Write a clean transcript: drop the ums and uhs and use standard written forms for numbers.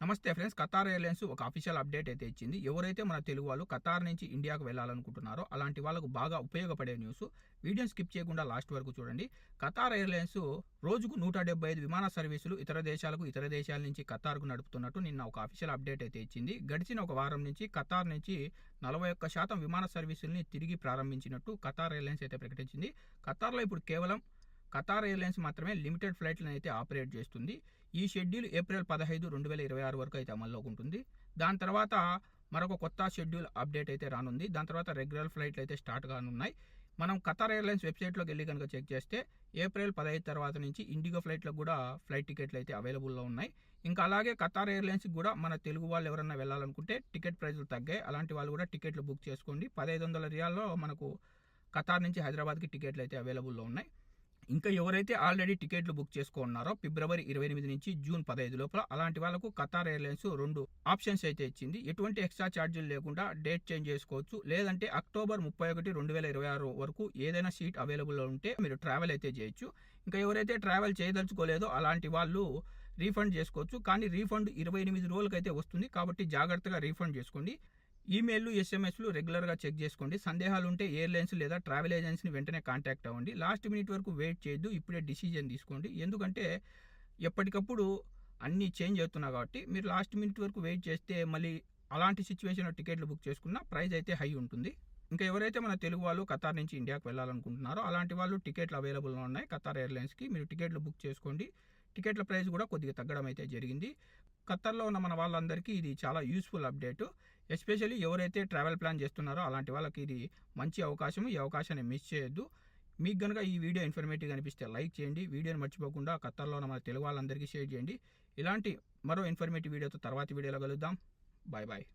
నమస్తే friends. Qatar airlines ఒక official update అయితే ఇచ్చింది. ఎవరైతే మన తెలుగు వాళ్ళు ఖతార్ నుంచి ఇండియాకు వెళ్ళాలనుకుంటున్నారో అలాంటి వాళ్ళకు బాగా ఉపయోగపడే న్యూస్. వీడియోని స్కిప్ చేయకుండా లాస్ట్ వరకు చూడండి. ఖతార్ ఎయిర్లైన్స్ రోజుకు 175 విమాన సర్వీసులు ఇతర దేశాల నుంచి ఖతార్కు నడుపుతున్నట్టు నిన్న ఒక అఫీషియల్ అప్డేట్ అయితే ఇచ్చింది. గడిచిన ఒక వారం నుంచి ఖతార్ నుంచి 41% విమాన సర్వీసుల్ని తిరిగి ప్రారంభించినట్టు ఖతార్ ఎయిర్లైన్స్ అయితే ప్రకటించింది. ఖతార్లో ఇప్పుడు కేవలం ఖతార్ ఎయిర్లైన్స్ మాత్రమే లిమిటెడ్ ఫ్లైట్లను అయితే ఆపరేట్ చేస్తుంది. ఈ షెడ్యూల్ ఏప్రిల్ 15, 2026 వరకు అయితే అమల్లోకి ఉంటుంది. దాని తర్వాత మరొక కొత్త షెడ్యూల్ అప్డేట్ అయితే రానుంది. దాని తర్వాత రెగ్యులర్ ఫ్లైట్లు అయితే స్టార్ట్ కానున్నాయి. మనం ఖతార్ ఎయిర్లైన్స్ వెబ్సైట్లోకి వెళ్ళి కనుక చెక్ చేస్తే ఏప్రిల్ 15 తర్వాత నుంచి ఇండిగో ఫ్లైట్లకు కూడా ఫ్లైట్ టికెట్లు అయితే అవైలబుల్లో ఉన్నాయి. ఇంకా అలాగే ఖతార్ ఎయిర్లైన్స్కి కూడా మన తెలుగు వాళ్ళు ఎవరైనా వెళ్ళాలనుకుంటే టికెట్ ప్రైజులు తగ్గాయి. అలాంటి వాళ్ళు కూడా టికెట్లు బుక్ చేసుకోండి. 1500 రియాల్లో మనకు ఖతార్ నుంచి హైదరాబాద్కి టికెట్లు అయితే అవైలబుల్లో ఉన్నాయి. ఇంకా ఎవరైతే ఆల్రెడీ టికెట్లు బుక్ చేసుకున్నారో ఫిబ్రవరి 28 నుంచి జూన్ 15 లోపల అలాంటి వాళ్ళకు ఖతార్ ఎయిర్లైన్స్ 2 ఆప్షన్స్ అయితే ఇచ్చింది. ఎటువంటి ఎక్స్ట్రా ఛార్జీలు లేకుండా డేట్ చేంజ్ చేసుకోవచ్చు. లేదంటే అక్టోబర్ 31, 2026 వరకు ఏదైనా సీట్ అవైలబుల్లో ఉంటే మీరు ట్రావెల్ అయితే చేయొచ్చు. ఇంకా ఎవరైతే ట్రావెల్ చేయదలుచుకోలేదో అలాంటి వాళ్ళు రీఫండ్ చేసుకోవచ్చు. కానీ రీఫండ్ 28 రోజులకైతే అయితే వస్తుంది. కాబట్టి జాగ్రత్తగా రీఫండ్ చేసుకోండి. ఈమెయిల్లు, ఎస్ఎంఎస్లు రెగ్యులర్గా చెక్ చేసుకోండి. సందేహాలు ఉంటే ఎయిర్లైన్స్ లేదా ట్రావెల్ ఏజెన్సీని వెంటనే కాంటాక్ట్ అవ్వండి. లాస్ట్ మినిట్ వరకు వెయిట్ చేయొద్దు. ఇప్పుడే డిసిజన్ తీసుకోండి. ఎందుకంటే ఎప్పటికప్పుడు అన్నీ చేంజ్ అవుతున్నాయి కాబట్టి మీరు లాస్ట్ మినిట్ వరకు వెయిట్ చేస్తే మళ్ళీ అలాంటి సిచ్యువేషన్లో టికెట్లు బుక్ చేసుకున్న ప్రైస్ అయితే హై ఉంటుంది. ఇంకా ఎవరైతే మన తెలుగు వాళ్ళు ఖతార్ నుంచి ఇండియాకు వెళ్ళాలనుకుంటున్నారో అలాంటి వాళ్ళు టికెట్లు అవైలబుల్గా ఉన్నాయి ఖతార్ ఎయిర్లైన్స్కి. మీరు టికెట్లు బుక్ చేసుకోండి. టికెట్ల ప్రైస్ కూడా కొద్దిగా తగ్గడం అయితే జరిగింది. ఖతార్లో ఉన్న మన వాళ్ళందరికీ ఇది చాలా యూస్ఫుల్ అప్డేట్. ఎస్పెషల్లీ ఎవరైతే ట్రావెల్ ప్లాన్ చేస్తున్నారో అలాంటి వాళ్ళకి ఇది మంచి అవకాశం. ఈ అవకాశాన్ని మిస్ చేయొద్దు. మీకు కనుక ఈ వీడియో ఇన్ఫర్మేటివ్ అనిపిస్తే లైక్ చేయండి. వీడియోని మర్చిపోకుండా ఖతార్లో ఉన్న మన తెలుగు వాళ్ళందరికీ షేర్ చేయండి. ఇలాంటి మరో ఇన్ఫర్మేటివ్ వీడియోతో తర్వాతి వీడియోలో కలుద్దాం. Bye bye.